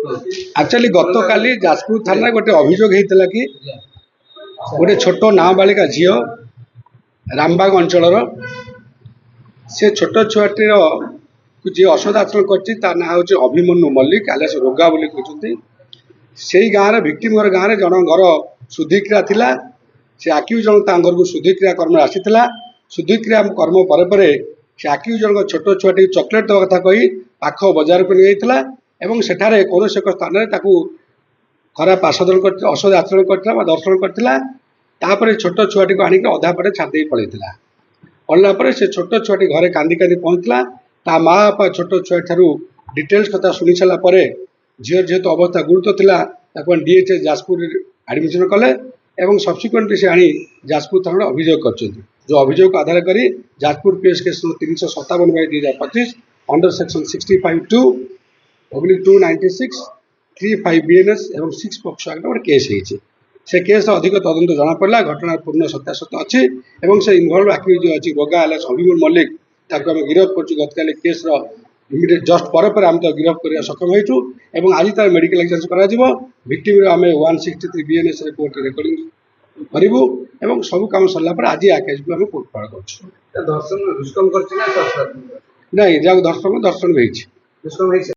actually गत काली जाजपुर थाना गोटे अभियोग होता कि गोटे छोट नाबालिका झील रामबाग अंचल से छोट छुआटीर जी असद आचरण कर ना हूँ अभिमन्यु मल्लिक आलियास रोगा बोली कहते से गाँव भिक्टिम गाँव में जन घर शुद्धिक्रिया थिला से आक्यूज जन घर को शुद्धिक्रिया कर्म आसीला शुद्धिक्रिया कर्म पर से आक्यूज जन छोट छुआटी चॉकलेट दवा कथा कही पाख बजार को नहीं जाता एवं सेठारे कौन एक स्थान खराब असद आचरण कर दर्शन करता छोट छुआटी को आणिक अधा पटे छादी पलैला पड़ापर से छोट छुआटी घरे कांदी कांदी पहुँचला ता माँ बापा छोट छुआ ठारू डिटेल्स कथा शुणी सारापर झील जेहेतु अवस्था गुरुतर था डीएचएस जाजपुर एडमिशन कले और सब्सिक्वेंटली से आनी जाजपुर थाना अभियोग कर जो अभियोग को आधार कर Jajpur PS case 357/2025 under section 65(2) /296 35 BNS और 6 पक्ष आगे गोटे केस होती से केस अधिक तदंत जना पड़ा घटना पूर्ण सत्यासत्य अच्छी और से इनवल्व आक्यूज अच्छी रोगा आलियास अभिमन्यु मल्लिक ताको आम गिरफ कर गतकाली केस इमिडिएट जस्ट पर आम तो गिरफ कर सक्षम होइछु एवं आज तार मेडिकल एग्जामिनेशन करा भिक्टिम आम 163 BNS कोर्ट रेकर्डिंग करूँ एवं सब कम सरला आज आ केस को कोर्ट पार कर दर्शन दुष्कर्म कर नहीं जहाँ दर्शन भी